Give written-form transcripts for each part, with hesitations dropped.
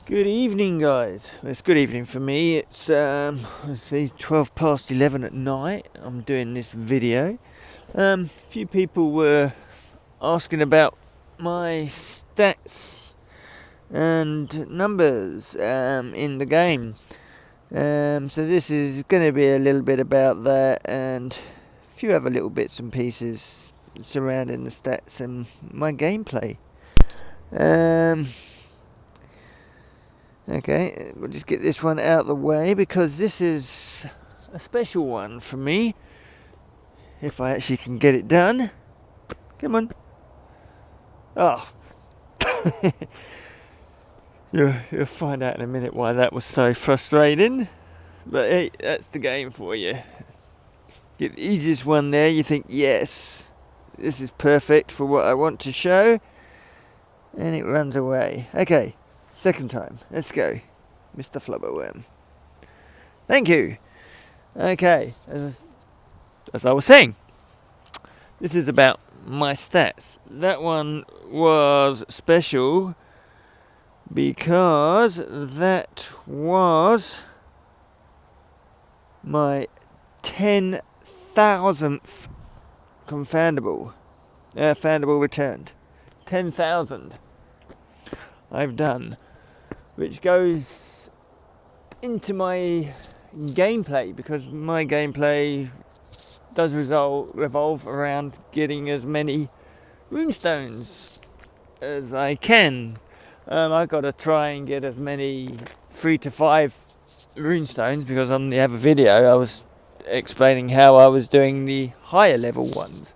Good evening, guys. It's good evening for me. It's let's see, 11 at night. I'm doing this video. A few people were asking about my stats and numbers in the game. So this is going to be a little bit about that and a few other little bits and pieces surrounding the stats and my gameplay. Okay, we'll just get this one out of the way because this is a special one for me. If I actually can get it done. Come on. Oh. You'll find out in a minute why that was so frustrating. But hey, that's the game for you. Get the easiest one there, you think, yes, this is perfect for what I want to show. And it runs away. Okay. Second time. Let's go. Mr. Flubberworm. Thank you. Okay. As I was saying, this is about my stats. That one was special because that was my 10,000th Foundable returned. 10,000 I've done, which goes into my gameplay because my gameplay does revolve around getting as many runestones as I can. I've got to try and get as many 3 to 5 runestones because on the other video I was explaining how I was doing the higher level ones.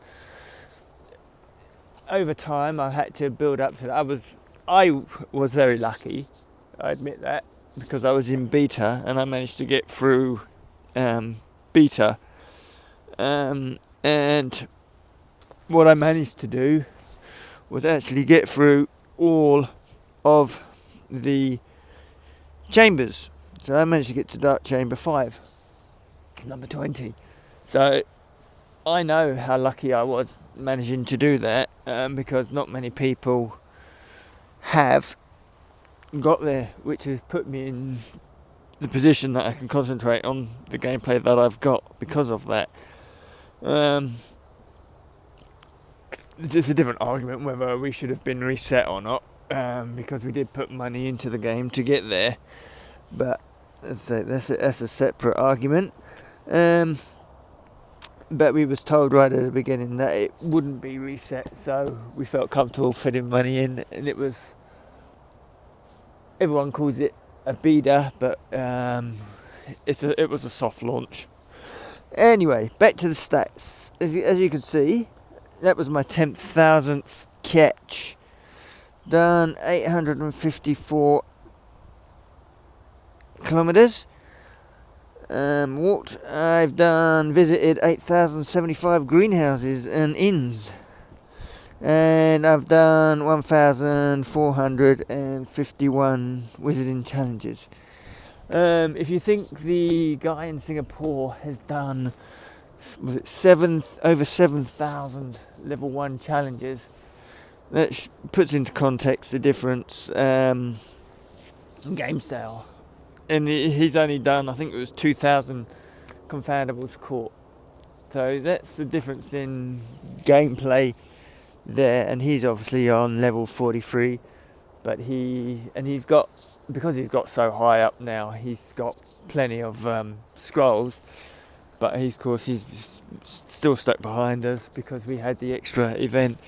Over time I had to build up to that. I was very lucky, I admit that, because I was in beta and I managed to get through beta. And what I managed to do was actually get through all of the chambers. So I managed to get to Dark Chamber 5, number 20. So I know how lucky I was managing to do that because not many people have got there, which has put me in the position that I can concentrate on the gameplay that I've got because of that. It's a different argument whether we should have been reset or not, because we did put money into the game to get there, but that's a separate argument. But we was told right at the beginning that it wouldn't be reset, so we felt comfortable putting money in, and it was, everyone calls it a beta, but it was a soft launch. Anyway, back to the stats. As you can see, that was my 10,000th catch. Done 854 kilometers. Walked. I've visited 8,075 greenhouses and inns, and I've done 1,451 wizarding challenges. If you think the guy in Singapore has done, was it over 7,000 level 1 challenges, that puts into context the difference in game style. And he's only done, I think it was 2,000 Foundables caught. So that's the difference in gameplay there. And he's obviously on level 43, but he's got, because he's got so high up now, he's got plenty of scrolls. But he's still stuck behind us because we had the extra event.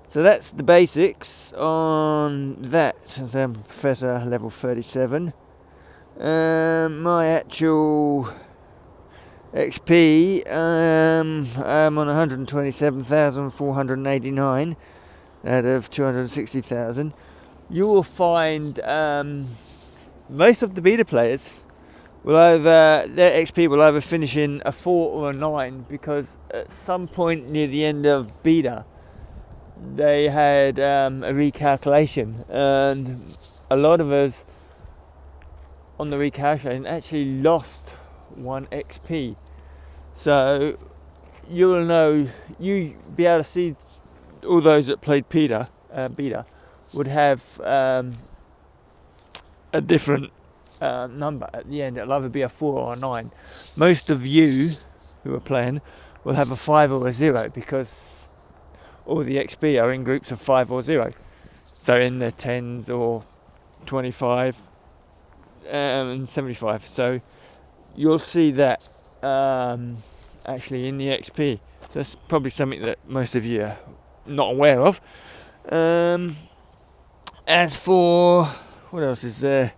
So that's the basics on that. As I'm a professor, level 37. My actual XP, I'm on 127,489 out of 260,000. You will find most of the beta players their XP will either finish in a 4 or a 9, because at some point near the end of beta they had a recalculation, and a lot of us on the recalculation actually lost 1 XP. So you'll be able to see all those that played beta would have a different number at the end. It'll either be a 4 or a 9. Most of you who are playing will have a 5 or a 0 because all the XP are in groups of 5 or 0. So in the 10s or 25 and 75. So you'll see that actually in the XP. So that's probably something that most of you are not aware of. As for what else is there?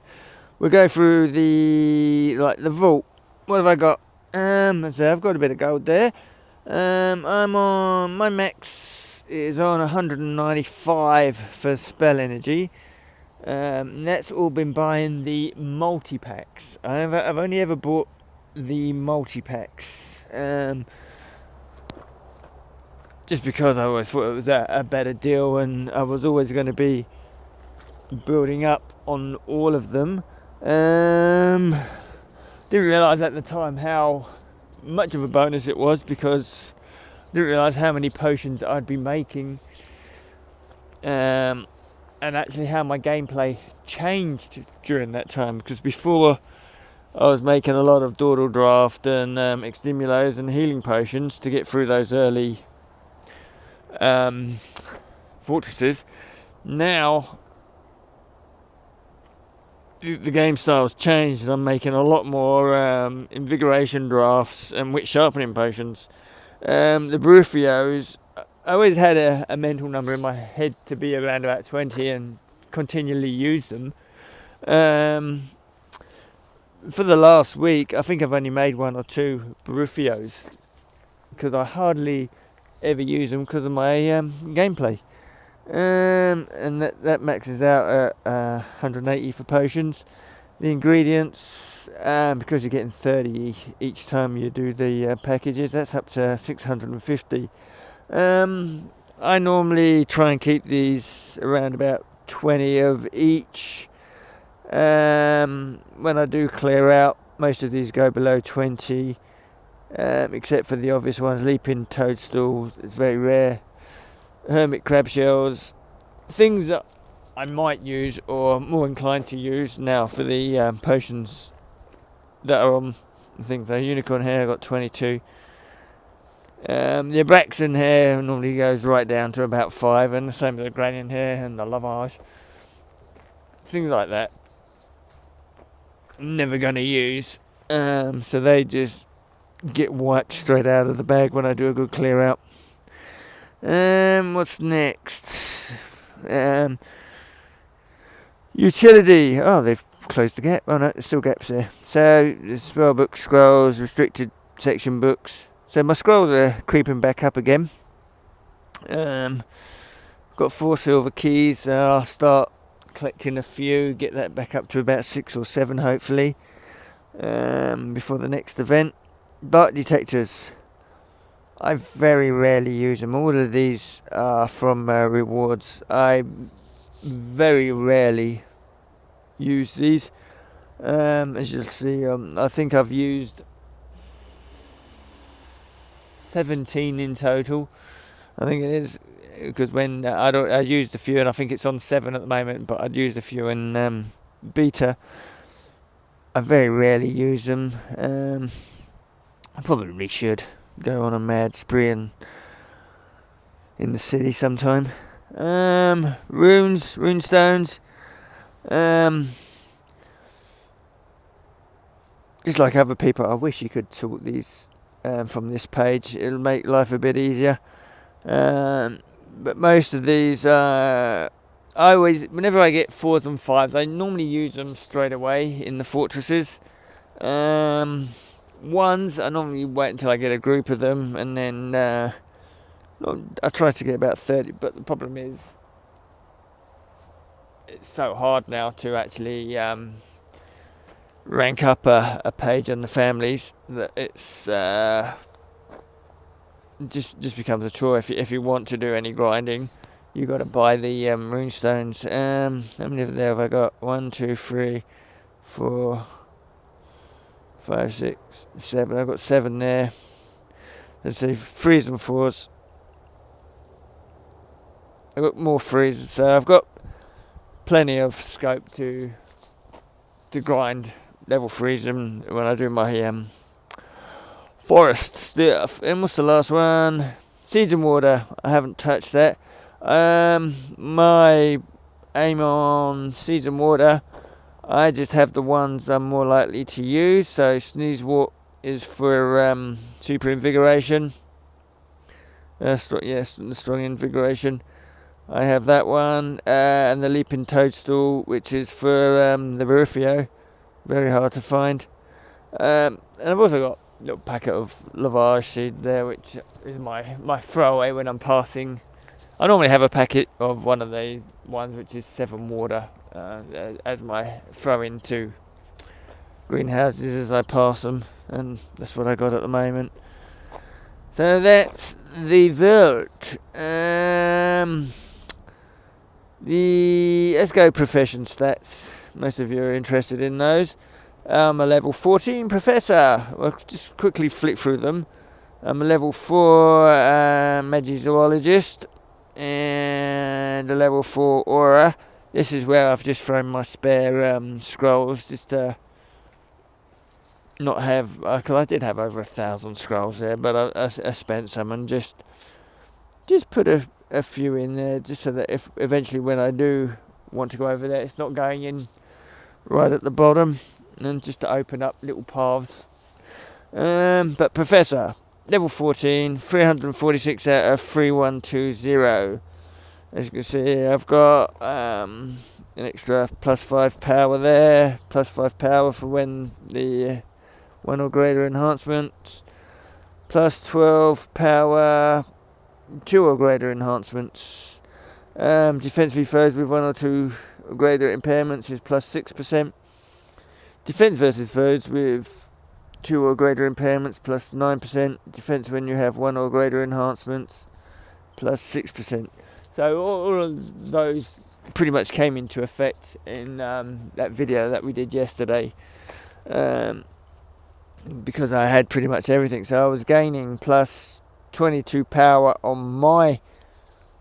We'll go through the vault. What have I got? So I've got a bit of gold there. I'm on my max is on 195 for spell energy. That's all been buying the multi packs. I've only ever bought the multi packs. Just because I always thought it was a better deal, and I was always going to be building up on all of them. Didn't realise at the time how much of a bonus it was, because I didn't realise how many potions I'd be making, and actually how my gameplay changed during that time. Because before I was making a lot of Dawdle Draft and Extimulos and healing potions to get through those early fortresses. Now the game style's changed. I'm making a lot more invigoration drafts and wit sharpening potions. The Brufios, I always had a mental number in my head to be around about 20 and continually use them. For the last week, I think I've only made 1 or 2 Brufios because I hardly ever use them because of my gameplay. And that maxes out at 180 for potions. The ingredients, because you're getting 30 each time you do the packages, that's up to 650. I normally try and keep these around about 20 of each. When I do clear out, most of these go below 20, except for the obvious ones. Leaping toadstool is very rare. Hermit crab shells, things that I might use or more inclined to use now for the potions that are on things. So unicorn hair, I got 22. The Abraxan hair normally goes right down to about 5, and the same with the Granian hair and the Lavage. Things like that. I'm never going to use, so they just get wiped straight out of the bag when I do a good clear out. What's next? Utility. Oh, they've closed the gap. Oh no, there's still gaps there. So the spell book, scrolls, restricted section books. So my scrolls are creeping back up again. Got 4 silver keys. I'll start collecting a few, get that back up to about 6 or 7 hopefully, before the next event. Dark detectors. I very rarely use them. All of these are from rewards. I very rarely use these. As you'll see, I think I've used 17 in total. I think it is, because when I used a few, and I think it's on 7 at the moment, but I'd used a few in beta. I very rarely use them. I probably should go on a mad spree in the city sometime. Runestones. Just like other people, I wish you could sort these from this page. It'll make life a bit easier. But most of these, whenever I get 4s and 5s, I normally use them straight away in the fortresses. 1s, I normally wait until I get a group of them, and then I try to get about 30, but the problem is it's so hard now to actually rank up a page on the families that it's just becomes a chore. If you want to do any grinding, you got to buy the runestones. How many of there have I got? 1, 2, 3, 4, 5, 6, 7. I've got 7 there. Let's see, 3s and 4s. I've got more 3s, so I've got plenty of scope to grind level 3s when I do my forests. And what's the last one? Seeds and water. I haven't touched that. My aim on seeds and water, I just have the ones I'm more likely to use. So sneezewort is for super invigoration. Strong invigoration. I have that one, and the leaping toadstool, which is for the Barifio. Very hard to find. And I've also got a little packet of lavage seed there, which is my throwaway when I'm passing. I normally have a packet of one of the ones which is 7 water as my throw into greenhouses as I pass them, and that's what I got at the moment. So that's the vert. Let's go profession stats. Most of you are interested in those. I'm a level 14 professor. I'll just quickly flick through them. I'm a level 4 magizoologist and a level 4 aura. This is where I've just thrown my spare scrolls, just to not have, because I did have over 1,000 scrolls there, but I spent some and just put a few in there, just so that if eventually when I do want to go over there, it's not going in right at the bottom, and just to open up little paths. But Professor, level 14, 346 out of 3120. As you can see, I've got an extra +5 power there, +5 power for when the 1 or greater enhancements, +12 power, 2 or greater enhancements. Defense foes with 1 or 2 or greater impairments is +6%. Defense versus foes with 2 or greater impairments +9%. Defense when you have 1 or greater enhancements +6%. So all of those pretty much came into effect in that video that we did yesterday, because I had pretty much everything. So I was gaining +22 power on my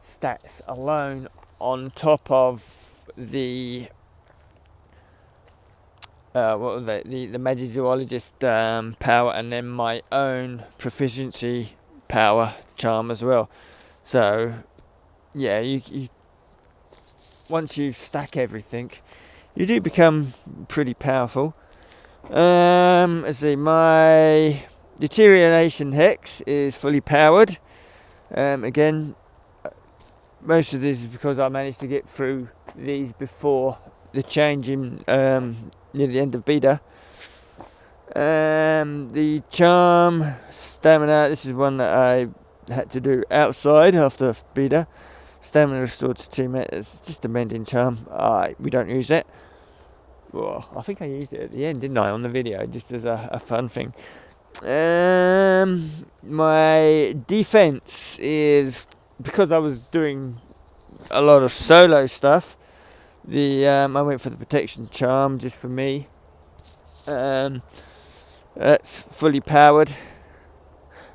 stats alone, on top of the the magizoologist power, and then my own proficiency power charm as well. So yeah, you once you stack everything, you do become pretty powerful. Let's see, my deterioration hex is fully powered. Again, most of this is because I managed to get through these before the change in near the end of beta. The charm stamina, this is one that I had to do outside after beta. Stamina restored to 2 minutes. It's just a mending charm. We don't use it. Well, I think I used it at the end, didn't I, on the video, just as a fun thing. My defense is, because I was doing a lot of solo stuff, I went for the protection charm just for me. That's fully powered.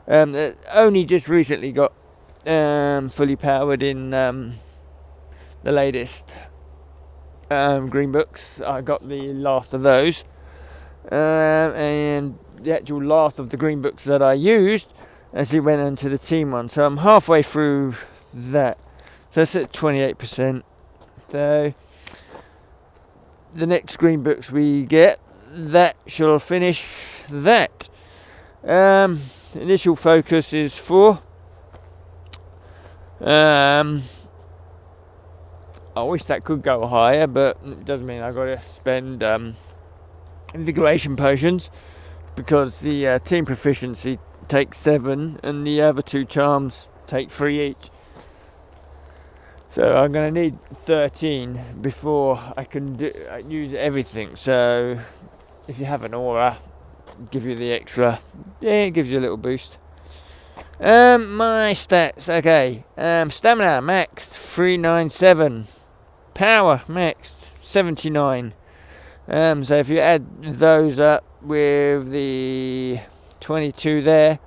Only just recently got fully powered in the latest green books. I got the last of those, and the actual last of the green books that I used actually went into the team one. So I'm halfway through that. So that's at 28%. So the next green books we get, that shall finish that. Initial focus is 4. I wish that could go higher, but it does mean I've got to spend invigoration potions, because the team proficiency takes 7 and the other 2 charms take 3 each. So I'm going to need 13 before I can use everything. So if you have an aura, give you the extra. Yeah, it gives you a little boost. My stats, okay. Stamina maxed 397. Power maxed 79. So if you add those up with the 22 there,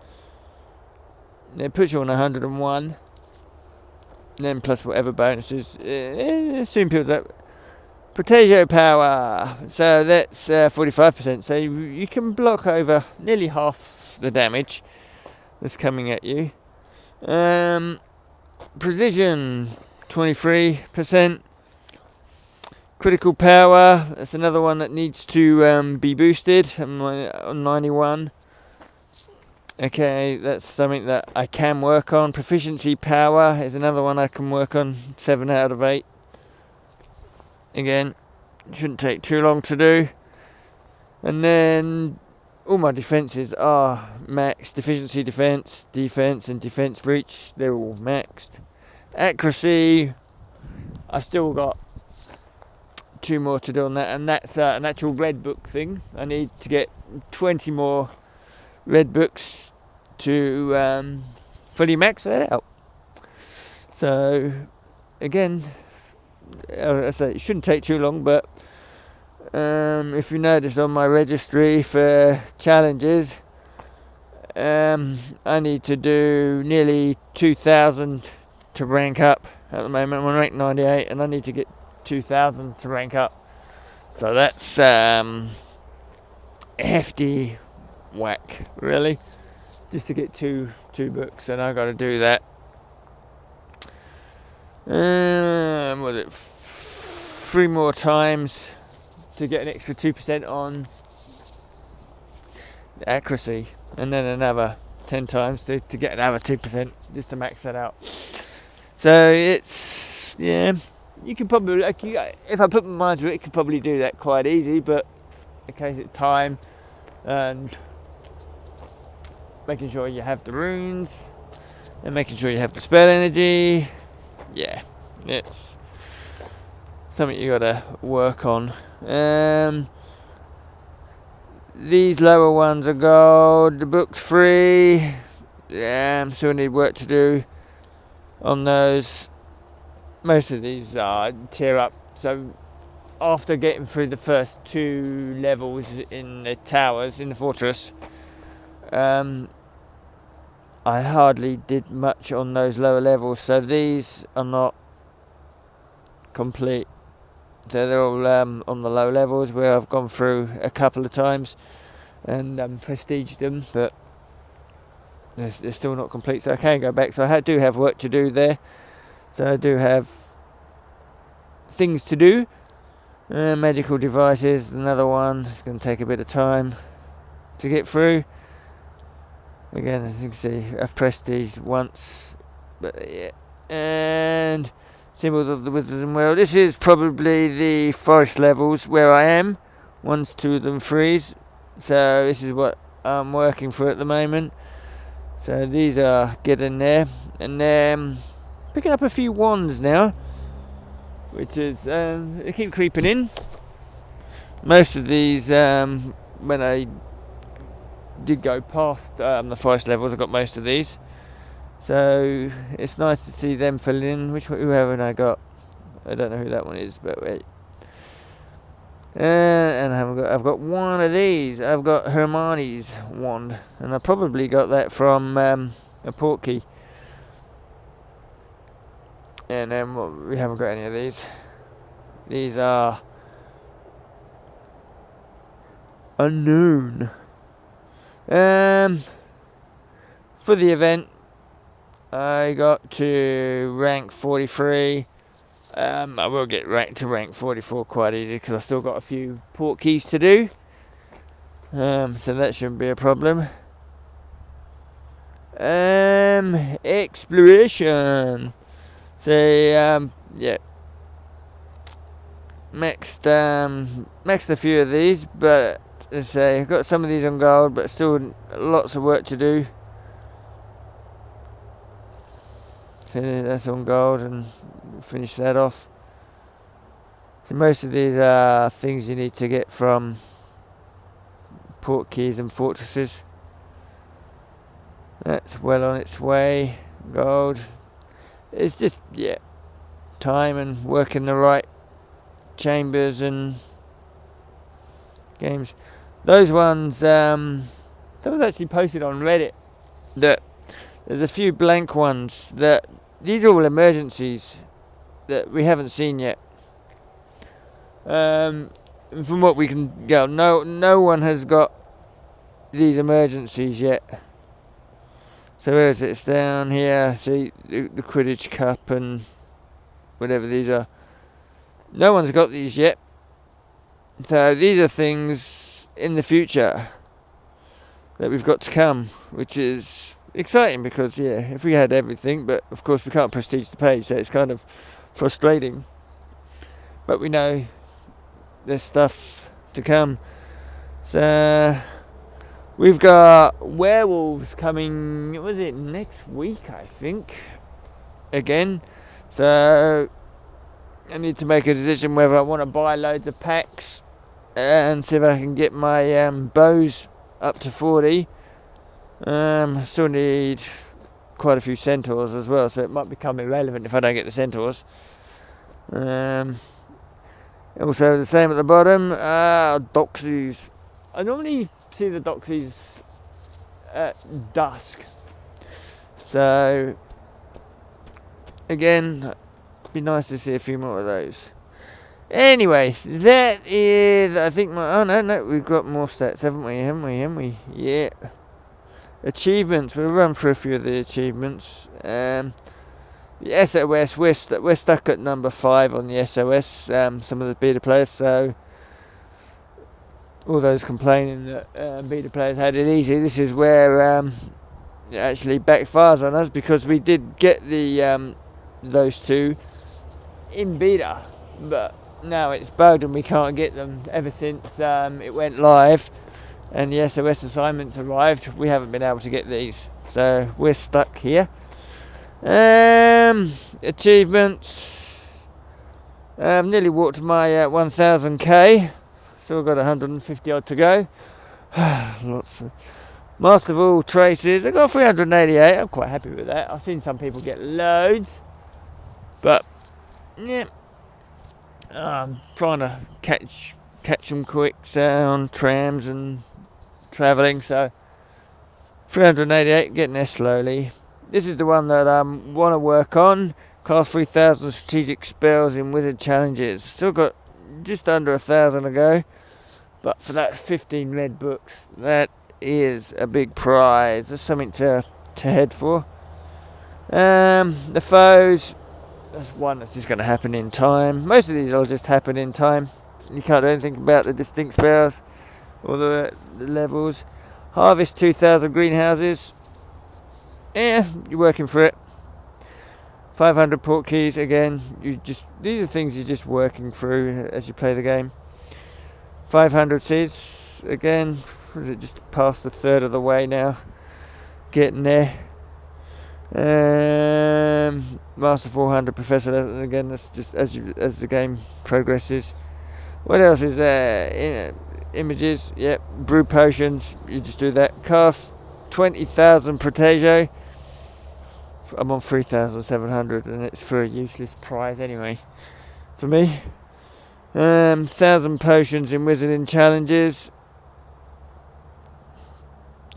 it puts you on 101. Then plus whatever bonuses, it soon builds up. Potato power. So that's 45%. So you can block over nearly half the damage that's coming at you. Precision, 23%. Critical power, that's another one that needs to be boosted. I'm on 91. Okay, that's something that I can work on. Proficiency power is another one I can work on. 7 out of 8. Again, shouldn't take too long to do. And then all my defences are maxed. Efficiency, defence, and defence breach. They're all maxed. Accuracy, I've still got 2 more to do on that, and that's an actual red book thing. I need to get 20 more red books to fully max that out. So again, I say it shouldn't take too long, but if you notice on my registry for challenges, I need to do nearly 2,000 to rank up. At the moment I'm on rank 98 and I need to get 2,000 to rank up. So that's hefty whack, really, just to get two books, and I got to do that. Was it 3 more times to get an extra 2% on the accuracy, and then another 10 times to get another 2% just to max that out. So it's, yeah, you can probably, if I put my mind to it, you could probably do that quite easy, but in case it's time and making sure you have the runes and making sure you have the spell energy, yeah, it's something you gotta work on. These lower ones are gold, the book's free. Yeah, still need work to do on those. Most of these are tier up, so after getting through the first 2 levels in the towers, in the fortress, I hardly did much on those lower levels, so these are not complete. So they're all on the low levels where I've gone through a couple of times and prestiged them, but they're still not complete, so I can go back. So I do have work to do there, so I do have things to do. Magical devices, another one. It's going to take a bit of time to get through. Again, as you can see, I've prestiged once, but yeah. And symbols of the Wizarding World. This is probably the forest levels where I am. 1s, 2s, and 3s. So this is what I'm working for at the moment. So these are getting there, and then picking up a few wands now, which is they keep creeping in. Most of these, when I did go past the forest levels, I got most of these. So it's nice to see them filling in. Who haven't I got? I don't know who that one is, but wait. And I've got one of these. I've got Hermione's wand, and I probably got that from a portkey. And then we haven't got any of these. These are unknown. For the event, I got to rank 43. I will get ranked to rank 44 quite easy because I've still got a few port keys to do. So that shouldn't be a problem. Exploration. So yeah, maxed a few of these, but as I say, I've got some of these on gold, but still lots of work to do. So that's on gold, and finish that off. So most of these are things you need to get from port keys and fortresses. That's well on its way. Gold. It's just, yeah, time and working the right chambers and games. Those ones, that was actually posted on Reddit, that there's a few blank ones these are all emergencies that we haven't seen yet. From what we can go, no one has got these emergencies yet. So where is it? It's down here. See the Quidditch Cup and whatever these are. No one's got these yet. So these are things in the future that we've got to come, which is exciting because if we had everything, but of course we can't prestige the page, so it's kind of frustrating. But we know there's stuff to come. So we've got werewolves coming, was it next week, I think, again. So I need to make a decision whether I want to buy loads of packs and see if I can get my bows up to 40. I still need quite a few centaurs as well, so it might become irrelevant if I don't get the centaurs. Also the same at the bottom, doxies. I normally see the doxies at dusk, so again, it'd be nice to see a few more of those. Anyway, that is, I think no, we've got more stats, haven't we? Yeah. Achievements, we'll run through a few of the achievements. The SOS, we're stuck at number 5 on the SOS, some of the beta players, so all those complaining that beta players had it easy, this is where it actually backfires on us, because we did get the those two in beta, but now it's bugged and we can't get them ever since it went live and the SOS assignments arrived. We haven't been able to get these, so we're stuck here. Achievements, nearly walked my 1000k, still got 150 odd to go. Lots of Master of all traces, I got 388, I'm quite happy with that. I've seen some people get loads, but yeah, I'm trying to catch them quick on trams and travelling, so 388, getting there slowly. This is the one that I want to work on. Cast 3000 strategic spells in wizard challenges. Still got just under 1000 to go, but for that 15 red books, that is a big prize. There's something to head for. The foes, that's one that's just going to happen in time. Most of these will just happen in time. You can't do anything about the distinct spells or the levels. Harvest 2000 greenhouses. Yeah, you're working for it. 500 port keys, again, these are things you're just working through as you play the game. 500 seeds, again, is it just past a third of the way now? Getting there. Master 400 Professor, again, that's just as the game progresses. What else is there? Images, yep. Brew potions, you just do that. Cast 20,000 Protégé. I'm on 3,700 and it's for a useless prize anyway for me. 1,000 potions in wizarding challenges.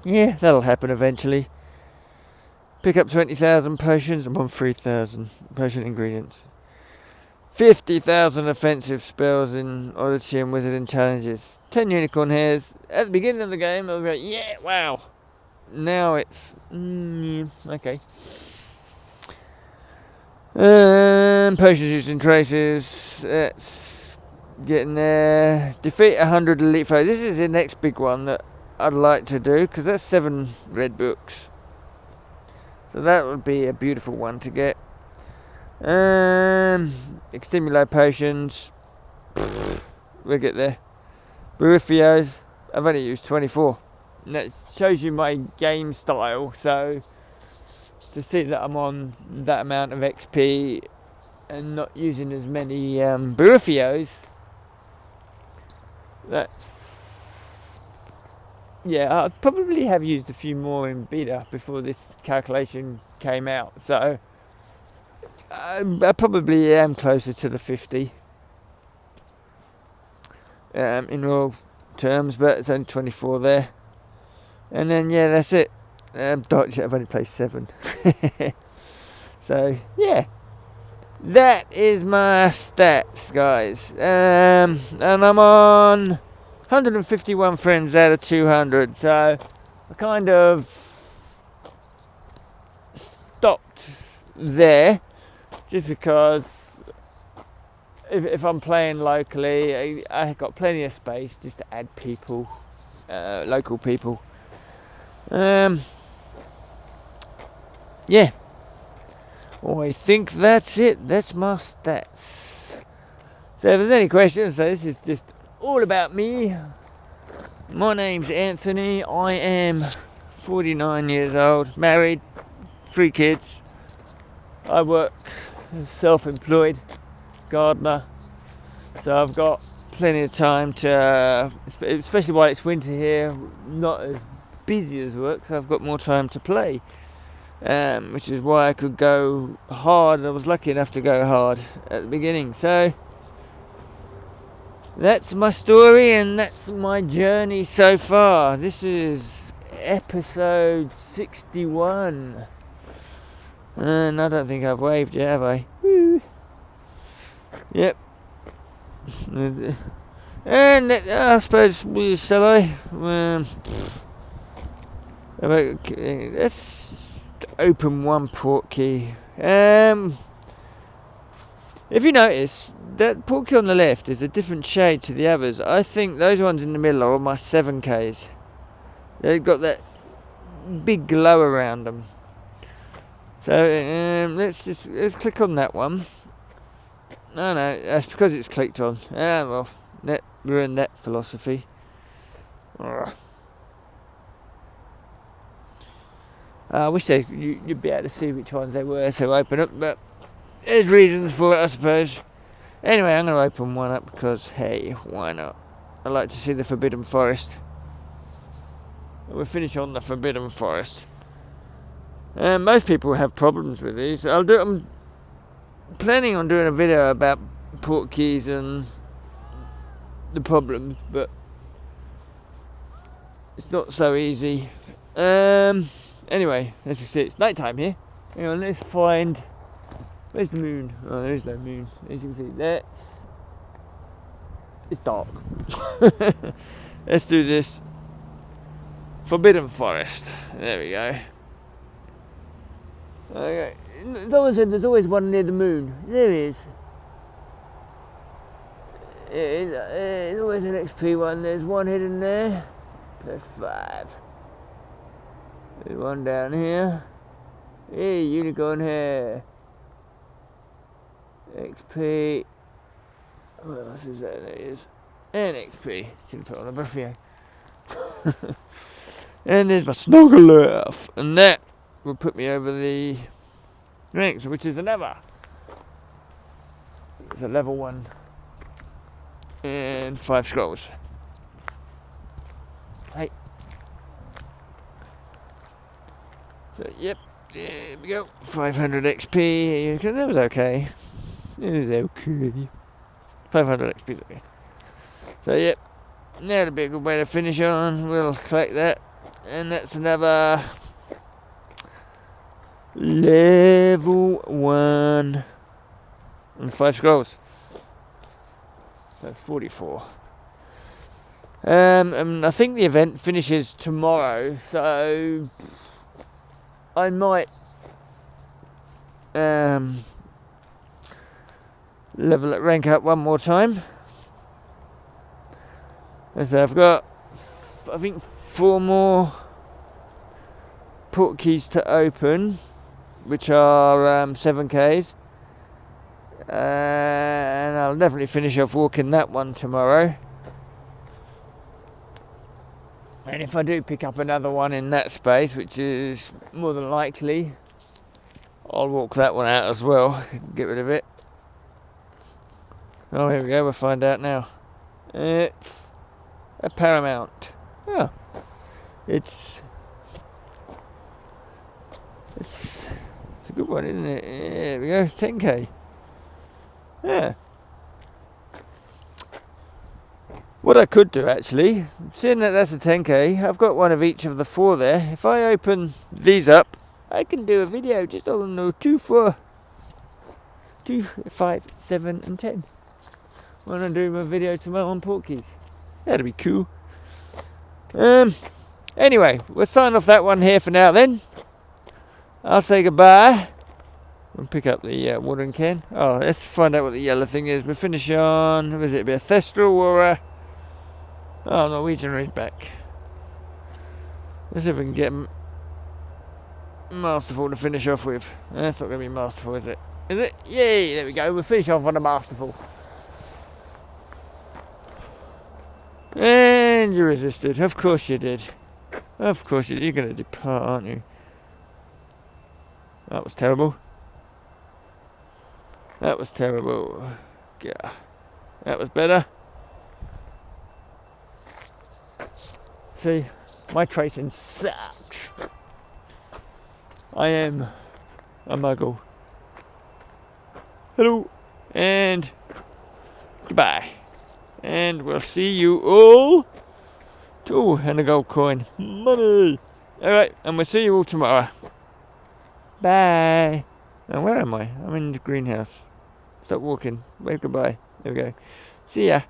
Yeah, that'll happen eventually. Pick up 20,000 potions. I'm on 3,000 potion ingredients. 50,000 offensive spells in Odyssey and wizarding challenges. 10 unicorn hairs. At the beginning of the game, I'll go, yeah, wow. Now it's okay. Potions used in traces. It's getting there. Defeat 100 elite foes. This is the next big one that I'd like to do, because that's 7 red books. So that would be a beautiful one to get. Extimulate potions. We'll get there. Burifios. I've only used 24. And that shows you my game style. So to see that I'm on that amount of XP and not using as many Burifios, that's, yeah, I probably have used a few more in beta before this calculation came out, so I probably am closer to the 50 in real terms, but it's only 24 there. And then yeah, that's it. I've only played 7. So yeah, that is my stats, guys. And I'm on 151 friends out of 200, so I kind of stopped there just because if I'm playing locally, I got plenty of space just to add people, local people. Yeah. Well, I think that's it. That's my stats. So if there's any questions, so this is just all about me. My name's Anthony. I am 49 years old, married, 3 kids. I work as self-employed gardener, so I've got plenty of time to, especially while it's winter here, not as busy as work, so I've got more time to play. Which is why I could go hard. I was lucky enough to go hard at the beginning. So that's my story and that's my journey so far. This is episode 61. And I don't think I've waved yet, have I? Woo. Yep. And I suppose, shall I? Let's open one port key. If you notice, that port key on the left is a different shade to the others. I think those ones in the middle are my 7Ks. They've got that big glow around them. So let's click on that one. No, that's because it's clicked on. Well, that ruined that philosophy. Ugh. I wish you'd be able to see which ones they were, so open up, but there's reasons for it, I suppose. Anyway, I'm going to open one up because, hey, why not? I like to see the Forbidden Forest. We'll finish on the Forbidden Forest. Most people have problems with these. I'm planning on doing a video about port keys and the problems, but it's not so easy. Anyway, let's see. It's night time here. Hang on, let's find. Where's the moon? Oh, there is no moon. As you can see, it's dark. Let's do this. Forbidden Forest. There we go. Okay. Someone said there's always one near the moon. There is. There's always an XP one. There's one hidden there. Plus 5. There's one down here. Hey, unicorn hair. XP. What else is that? There is. And XP. Should have put on a buffet. And there's my Snuggler. And that will put me over the ranks, which is another. It's a level 1. And 5 scrolls. Hey. So, yep, there we go. 500 XP. That was okay. It was okay. 500 XP is okay. So, yep. That'll be a good way to finish on. We'll collect that. And that's another level 1 and 5 scrolls. So, 44. And I think the event finishes tomorrow, so I might level it, rank up one more time. And so I've got, I think, 4 more port keys to open, which are 7Ks. And I'll definitely finish off walking that one tomorrow. And if I do pick up another one in that space, which is more than likely, I'll walk that one out as well, get rid of it. Oh, here we go, we'll find out now. It's a Paramount. Yeah, it's a good one, isn't it? There we go, 10K. Yeah. What I could do, actually, seeing that that's a 10K, I've got one of each of the 4 there. If I open these up, I can do a video just on the 2 for 2, 5, 7 and 10 when I do my video tomorrow on porkies. That'll be cool. Anyway, we'll sign off that one here for now then. I'll say goodbye. We'll pick up the watering can. Oh, let's find out what the yellow thing is. We'll finish on, was it a bit of Thestral or Norwegian Ridgeback? Let's see if we can get Masterful to finish off with. That's not going to be Masterful, is it? Is it? Yay, there we go. We'll finish off on a Masterful. And you resisted. Of course you did. Of course you did. You're going to depart, aren't you? That was terrible. That was terrible. Yeah. That was better. See, my tracing sucks. I am a muggle. Hello. And goodbye. And we'll see you all. Oh, and a gold coin. Money. Alright, and we'll see you all tomorrow. Bye. Now, where am I? I'm in the greenhouse. Stop walking. Wave goodbye. There we go. See ya.